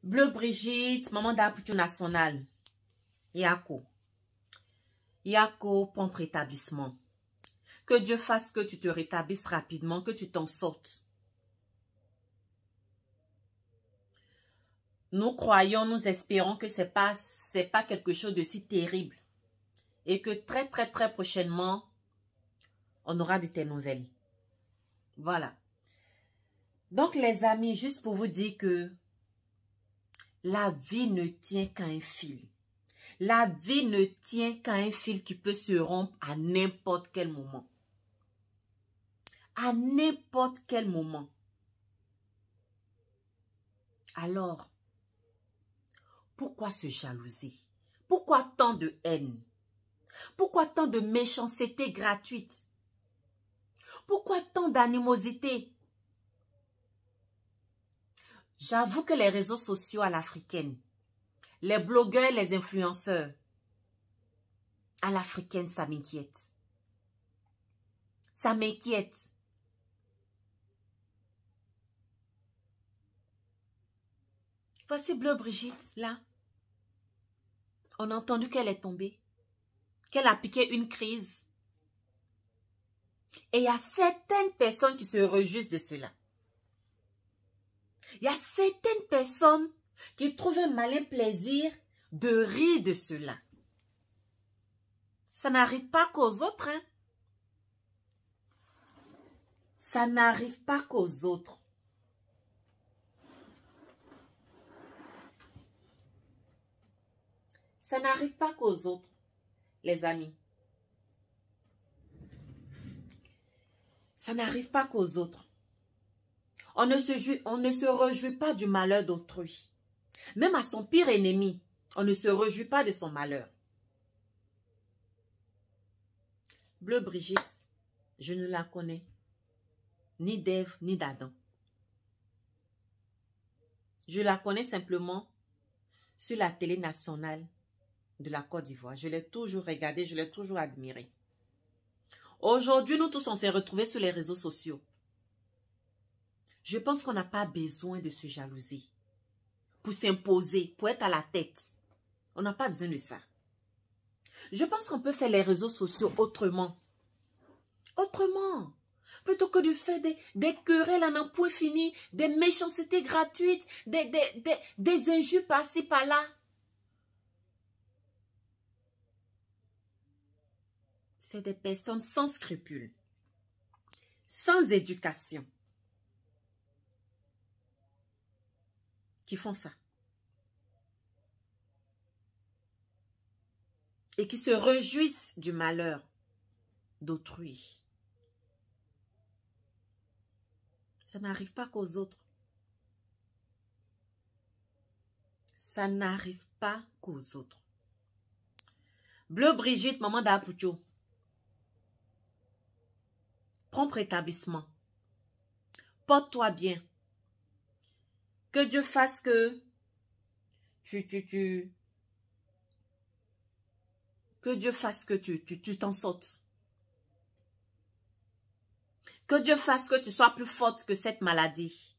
Bleu Brigitte, maman d'Aputu national. Yako. Yako, prompt rétablissement. Que Dieu fasse que tu te rétablisses rapidement, que tu t'en sortes. Nous croyons, nous espérons que c'est pas quelque chose de si terrible. Et que très prochainement, on aura de tes nouvelles. Voilà. Donc les amis, juste pour vous dire que la vie ne tient qu'à un fil. La vie ne tient qu'à un fil qui peut se rompre à n'importe quel moment. À n'importe quel moment. Alors, pourquoi se jalouser? Pourquoi tant de haine? Pourquoi tant de méchanceté gratuite? Pourquoi tant d'animosité? J'avoue que les réseaux sociaux à l'africaine, les blogueurs, les influenceurs, à l'africaine, ça m'inquiète. Ça m'inquiète. Voici Bleu Brigitte, là. On a entendu qu'elle est tombée. Qu'elle a piqué une crise. Et il y a certaines personnes qui se réjouissent de cela. Il y a certaines personnes qui trouvent un malin plaisir de rire de cela. Ça n'arrive pas qu'aux autres, hein. Ça n'arrive pas qu'aux autres. Ça n'arrive pas qu'aux autres, les amis. Ça n'arrive pas qu'aux autres. On ne se réjouit pas du malheur d'autrui. Même à son pire ennemi, on ne se réjouit pas de son malheur. Bleu Brigitte, je ne la connais. Ni d'Ève, ni d'Adam. Je la connais simplement sur la télé nationale de la Côte d'Ivoire. Je l'ai toujours regardée, je l'ai toujours admirée. Aujourd'hui, nous tous, on s'est retrouvés sur les réseaux sociaux. Je pense qu'on n'a pas besoin de se jalouser. Pour s'imposer, pour être à la tête. On n'a pas besoin de ça. Je pense qu'on peut faire les réseaux sociaux autrement. Autrement. Plutôt que de faire des querelles à n'en point fini, des méchancetés gratuites, des injures par-ci, par-là. C'est des personnes sans scrupules, sans éducation, qui font ça. Et qui se réjouissent du malheur d'autrui. Ça n'arrive pas qu'aux autres. Ça n'arrive pas qu'aux autres. Bleu Brigitte, maman d'Aputu. Prompt rétablissement. Porte-toi bien. Que Dieu fasse que que Dieu fasse que tu t'en sortes. Que Dieu fasse que tu sois plus forte que cette maladie.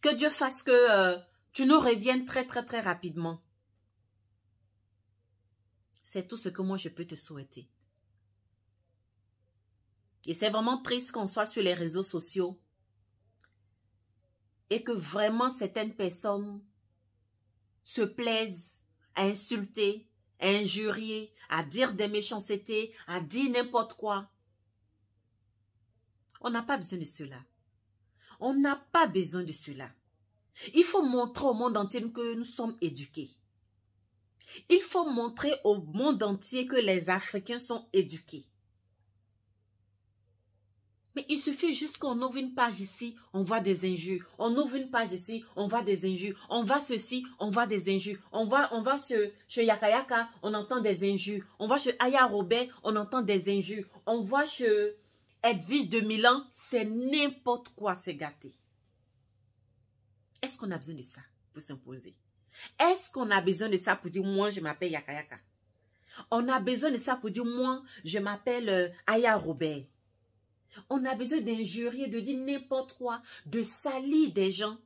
Que Dieu fasse que tu nous reviennes très rapidement. C'est tout ce que moi je peux te souhaiter. Et c'est vraiment triste qu'on soit sur les réseaux sociaux et que vraiment certaines personnes se plaisent à insulter, à injurier, à dire des méchancetés, à dire n'importe quoi. On n'a pas besoin de cela. On n'a pas besoin de cela. Il faut montrer au monde entier que nous sommes éduqués. Il faut montrer au monde entier que les Africains sont éduqués. Mais il suffit juste qu'on ouvre une page ici, on voit des injures. On ouvre une page ici, on voit des injures. On va ceci, on voit des injures. On va chez Yaka Yaka, on entend des injures. On va chez Aya Robert, on entend des injures. On va chez Edwige de Milan, c'est n'importe quoi, c'est gâté. Est-ce qu'on a besoin de ça pour s'imposer? Est-ce qu'on a besoin de ça pour dire, moi, je m'appelle Yaka Yaka? On a besoin de ça pour dire, moi, je m'appelle Aya Robert. On a besoin d'injurier, de dire n'importe quoi, de salir des gens.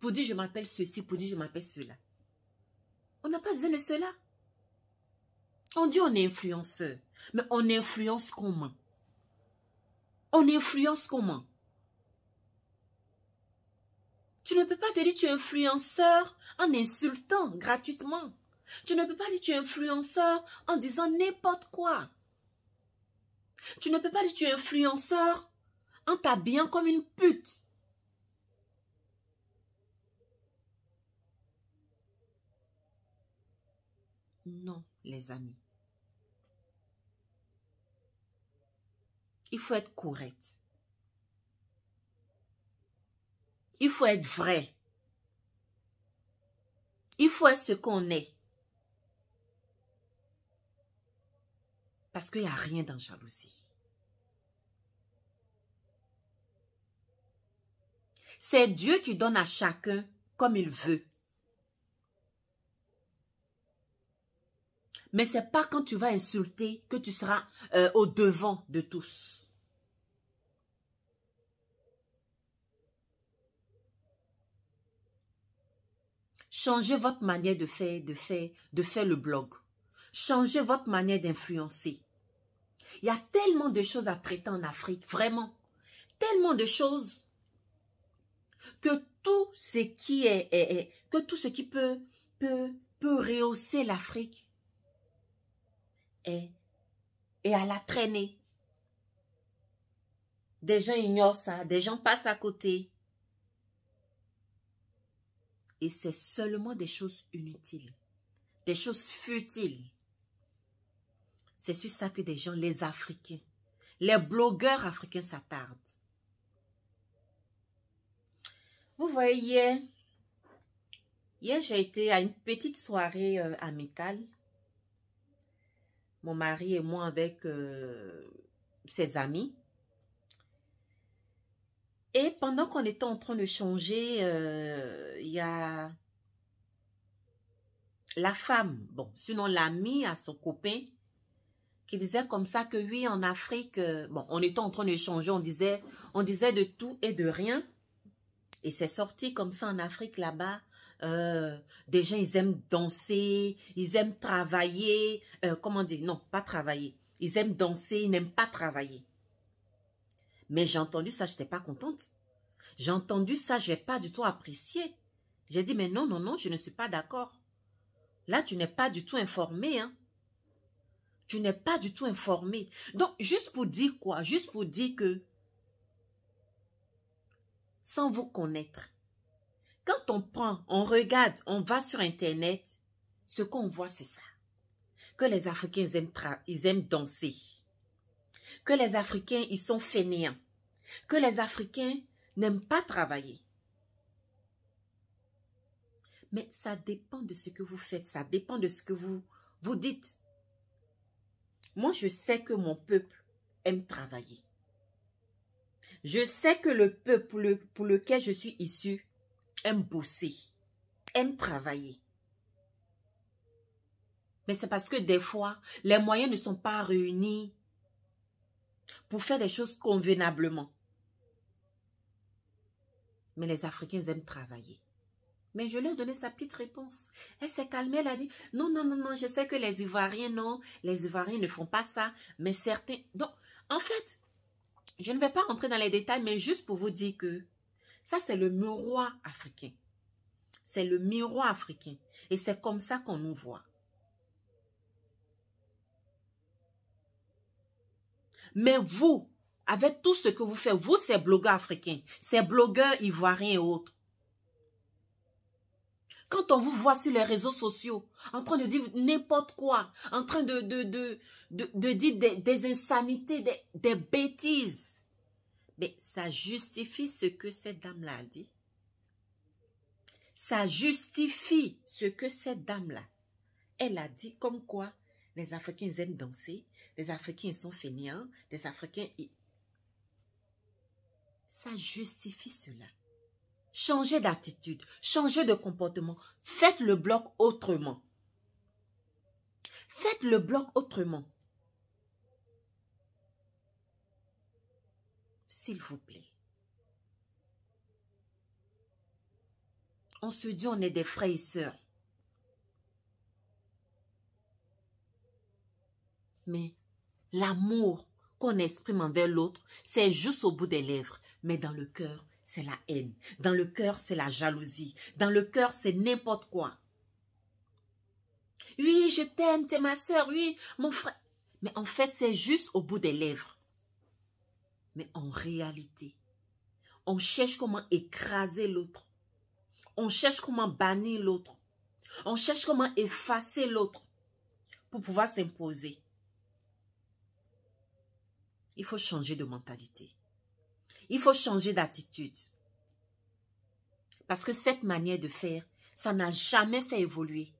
Pour dire je m'appelle ceci, pour dire je m'appelle cela. On n'a pas besoin de cela. On dit on est influenceur. Mais on influence comment? On influence comment? Tu ne peux pas te dire tu es influenceur en insultant gratuitement. Tu ne peux pas dire tu es influenceur en disant n'importe quoi. Tu ne peux pas dire tu es influenceur en t'habillant comme une pute. Non, les amis. Il faut être correct. Il faut être vrai. Il faut être ce qu'on est. Parce qu'il n'y a rien dans jalousie. C'est Dieu qui donne à chacun comme il veut. Mais ce n'est pas quand tu vas insulter que tu seras au devant de tous. Changez votre manière de faire le blog. Changez votre manière d'influencer. Il y a tellement de choses à traiter en Afrique, vraiment. Tellement de choses que tout ce qui peut rehausser l'Afrique est à la traînée. Des gens ignorent ça, des gens passent à côté. Et c'est seulement des choses inutiles, des choses futiles. C'est sur ça que des gens, les Africains, les blogueurs africains s'attardent. Vous voyez, hier j'ai été à une petite soirée amicale. Mon mari et moi avec ses amis. Et pendant qu'on était en train de changer, il y a la femme, bon, sinon l'amie à son copain, qui disait comme ça que oui, en Afrique, bon, on était en train de changer, on disait de tout et de rien. Et c'est sorti comme ça en Afrique là-bas. Des gens, ils aiment danser, ils aiment travailler. Comment dire? Non, pas travailler. Ils aiment danser, ils n'aiment pas travailler. Mais j'ai entendu ça, je n'étais pas contente. J'ai entendu ça, je n'ai pas du tout apprécié. J'ai dit, mais non, non, non, je ne suis pas d'accord. Là, tu n'es pas du tout informé, hein. Tu n'es pas du tout informé. Donc, juste pour dire quoi? Juste pour dire que, sans vous connaître, quand on prend, on regarde, on va sur Internet, ce qu'on voit, c'est ça. Que les Africains, ils aiment danser. Que les Africains, ils sont fainéants. Que les Africains n'aiment pas travailler. Mais ça dépend de ce que vous faites. Ça dépend de ce que vous dites. Moi, je sais que mon peuple aime travailler. Je sais que le peuple pour lequel je suis issue aime bosser, aime travailler. Mais c'est parce que des fois, les moyens ne sont pas réunis pour faire des choses convenablement. Mais les Africains aiment travailler. Mais je lui ai donné sa petite réponse. Elle s'est calmée, elle a dit, non, non, non, non, je sais que les Ivoiriens, non, les Ivoiriens ne font pas ça, mais certains... Donc, en fait, je ne vais pas rentrer dans les détails, mais juste pour vous dire que ça, c'est le miroir africain. C'est le miroir africain. Et c'est comme ça qu'on nous voit. Mais vous, avec tout ce que vous faites, vous, ces blogueurs africains, ces blogueurs ivoiriens et autres, quand on vous voit sur les réseaux sociaux, en train de dire n'importe quoi, en train de dire des insanités, des bêtises, mais ça justifie ce que cette dame-là a dit. Ça justifie ce que cette dame-là, elle a dit comme quoi les Africains aiment danser, les Africains sont fainéants, les Africains... Ça justifie cela. Changez d'attitude, changez de comportement. Faites le bloc autrement. Faites le bloc autrement. S'il vous plaît. On se dit on est des frères et sœurs. Mais l'amour qu'on exprime envers l'autre, c'est juste au bout des lèvres. Mais dans le cœur, c'est la haine. Dans le cœur, c'est la jalousie. Dans le cœur, c'est n'importe quoi. Oui, je t'aime, tu es ma sœur, oui, mon frère. Mais en fait, c'est juste au bout des lèvres. Mais en réalité, on cherche comment écraser l'autre. On cherche comment bannir l'autre. On cherche comment effacer l'autre pour pouvoir s'imposer. Il faut changer de mentalité. Il faut changer d'attitude. Parce que cette manière de faire, ça n'a jamais fait évoluer.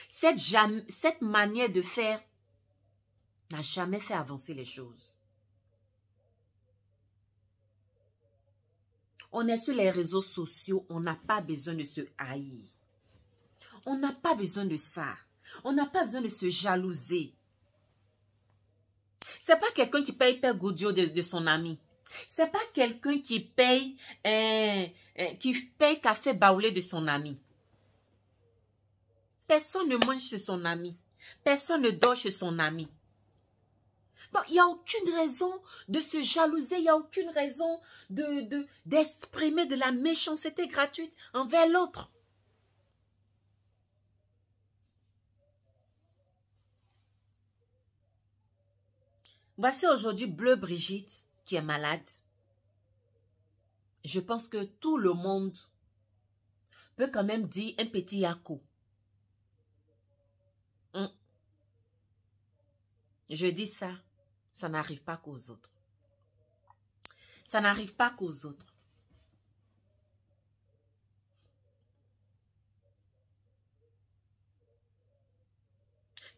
Cette manière de faire n'a jamais fait avancer les choses. On est sur les réseaux sociaux, on n'a pas besoin de se haïr. On n'a pas besoin de ça. On n'a pas besoin de se jalouser. C'est pas quelqu'un qui paye Père Goudio de son ami. C'est pas quelqu'un qui paye café baoulé de son ami. Personne ne mange chez son ami. Personne ne dort chez son ami. Donc, il n'y a aucune raison de se jalouser. Il n'y a aucune raison d'exprimer de la méchanceté gratuite envers l'autre. Voici aujourd'hui Bleu Brigitte qui est malade. Je pense que tout le monde peut quand même dire un petit yako. Je dis ça, ça n'arrive pas qu'aux autres. Ça n'arrive pas qu'aux autres.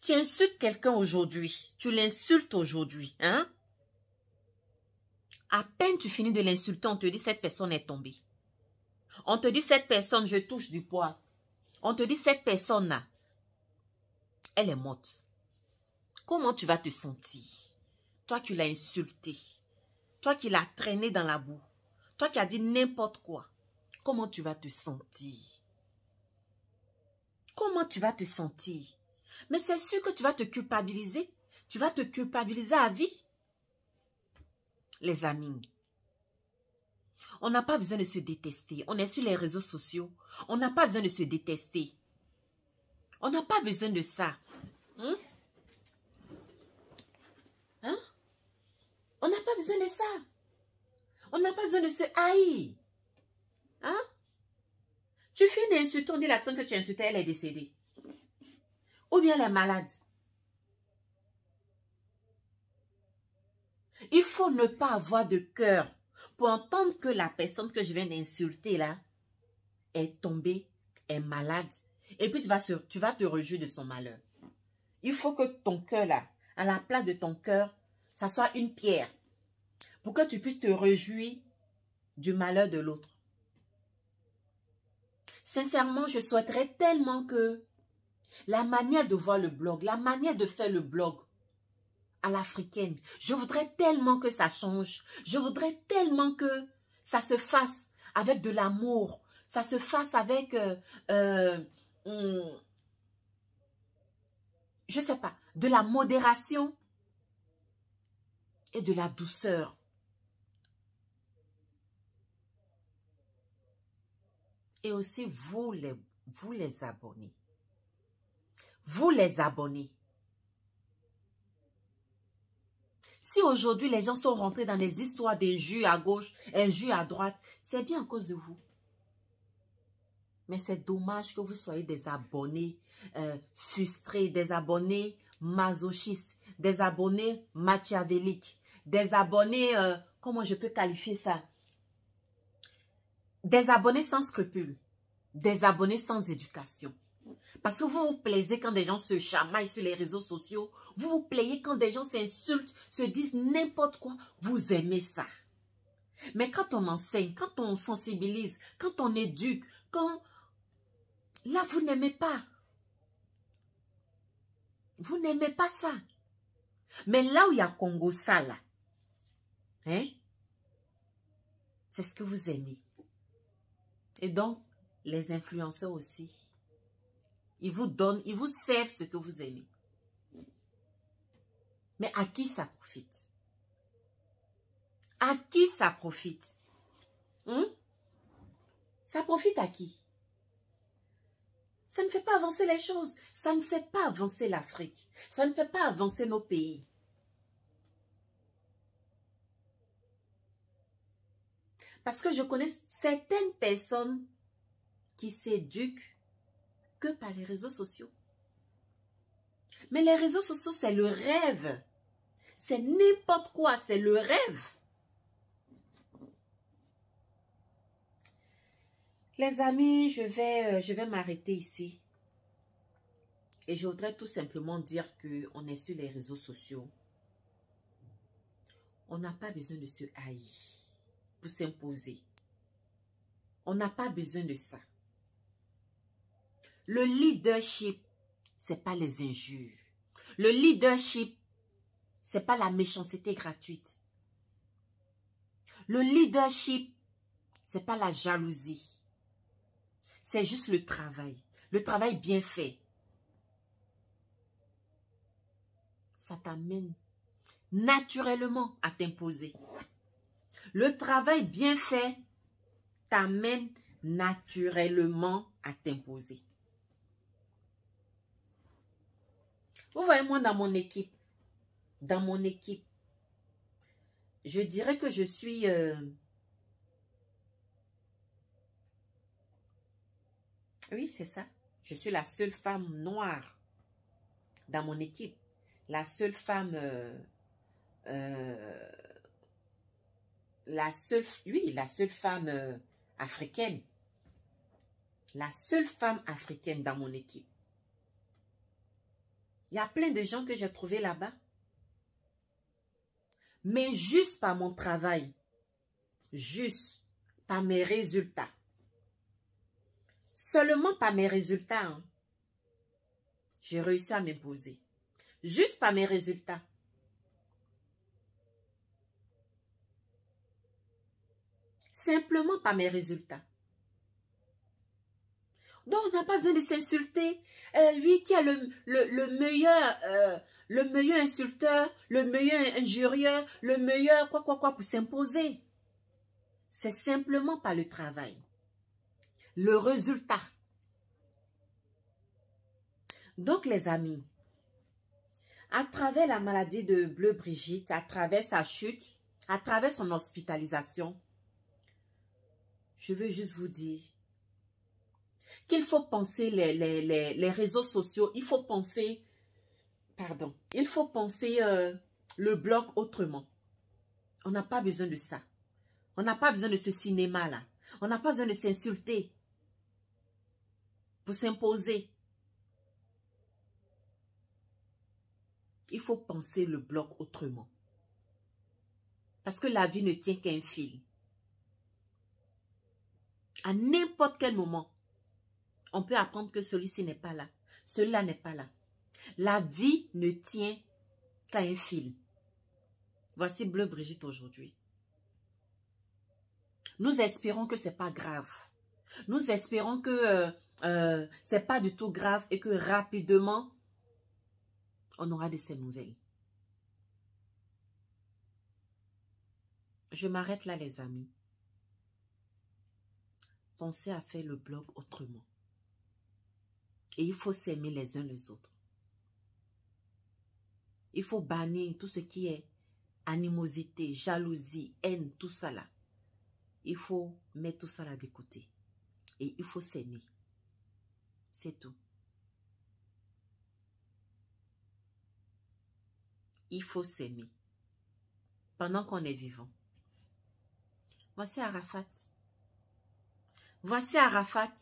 Tu insultes quelqu'un aujourd'hui, tu l'insultes aujourd'hui, hein? À peine tu finis de l'insulter, on te dit cette personne est tombée. On te dit cette personne, je touche du poids. On te dit cette personne-là, elle est morte. Comment tu vas te sentir? Toi qui l'as insulté, toi qui l'as traîné dans la boue, toi qui as dit n'importe quoi, comment tu vas te sentir? Comment tu vas te sentir? Mais c'est sûr que tu vas te culpabiliser. Tu vas te culpabiliser à vie. Les amis, on n'a pas besoin de se détester. On est sur les réseaux sociaux. On n'a pas besoin de se détester. On n'a pas besoin de ça. Hein? On n'a pas besoin de ça. On n'a pas besoin de se haïr. Hein? Tu finis d'insulter, on dit la personne que tu insultais, elle est décédée. Ou bien elle est malade. Il faut ne pas avoir de cœur pour entendre que la personne que je viens d'insulter là est tombée, est malade. Et puis tu vas te réjouir de son malheur. Il faut que ton cœur là, à la place de ton cœur, ça soit une pierre. Pour que tu puisses te réjouir du malheur de l'autre. Sincèrement, je souhaiterais tellement que la manière de voir le blog, la manière de faire le blog à l'africaine, je voudrais tellement que ça change. Je voudrais tellement que ça se fasse avec de l'amour. Ça se fasse avec, je sais pas, de la modération et de la douceur. Et aussi, vous les abonnés. Vous les abonnés. Si aujourd'hui les gens sont rentrés dans les histoires d'injures à gauche, injures à droite, c'est bien à cause de vous. Mais c'est dommage que vous soyez des abonnés frustrés, des abonnés masochistes, des abonnés machiavéliques, des abonnés, comment je peux qualifier ça? Des abonnés sans scrupules, des abonnés sans éducation. Parce que vous vous plaisez quand des gens se chamaillent sur les réseaux sociaux. Vous vous plaisez quand des gens s'insultent, se disent n'importe quoi. Vous aimez ça. Mais quand on enseigne, quand on sensibilise, quand on éduque, quand... Là, vous n'aimez pas. Vous n'aimez pas ça. Mais là où il y a Congo, ça là, hein? C'est ce que vous aimez. Et donc, les influenceurs aussi, ils vous donnent, ils vous servent ce que vous aimez. Mais à qui ça profite? À qui ça profite? Ça profite à qui? Ça ne fait pas avancer les choses. Ça ne fait pas avancer l'Afrique. Ça ne fait pas avancer nos pays. Parce que je connais certaines personnes qui s'éduquent que par les réseaux sociaux. Mais les réseaux sociaux, c'est le rêve. C'est n'importe quoi, c'est le rêve. Les amis, je vais m'arrêter ici. Et je voudrais tout simplement dire qu'on est sur les réseaux sociaux. On n'a pas besoin de se haïr pour s'imposer. On n'a pas besoin de ça. Le leadership, ce n'est pas les injures. Le leadership, ce n'est pas la méchanceté gratuite. Le leadership, ce n'est pas la jalousie. C'est juste le travail bien fait. Ça t'amène naturellement à t'imposer. Le travail bien fait t'amène naturellement à t'imposer. Vous voyez, moi, dans mon équipe, je dirais que je suis... oui, c'est ça. Je suis la seule femme noire dans mon équipe. La seule femme... la seule femme africaine. La seule femme africaine dans mon équipe. Il y a plein de gens que j'ai trouvés là-bas. Mais juste par mon travail. Juste par mes résultats. Seulement par mes résultats. Hein, j'ai réussi à m'imposer. Juste par mes résultats. Simplement par mes résultats. Donc, on n'a pas besoin de s'insulter. Lui qui a le meilleur insulteur, le meilleur injurieux, le meilleur quoi pour s'imposer. C'est simplement par le travail. Le résultat. Donc, les amis, à travers la maladie de Bleu Brigitte, à travers sa chute, à travers son hospitalisation, je veux juste vous dire qu'il faut penser les réseaux sociaux, il faut penser, le blog autrement. On n'a pas besoin de ça. On n'a pas besoin de ce cinéma-là. On n'a pas besoin de s'insulter pour s'imposer. Il faut penser le blog autrement. Parce que la vie ne tient qu'à un fil. À n'importe quel moment, on peut apprendre que celui-ci n'est pas là. Celui-là n'est pas là. La vie ne tient qu'à un fil. Voici Bleu Brigitte aujourd'hui. Nous espérons que ce n'est pas grave. Nous espérons que ce n'est pas du tout grave et que rapidement, on aura de ces nouvelles. Je m'arrête là, les amis. Pensez à faire le blog autrement. Et il faut s'aimer les uns les autres. Il faut bannir tout ce qui est animosité, jalousie, haine, tout ça là. Il faut mettre tout ça là de côté. Et il faut s'aimer. C'est tout. Il faut s'aimer. Pendant qu'on est vivant. Voici Arafat. Voici Arafat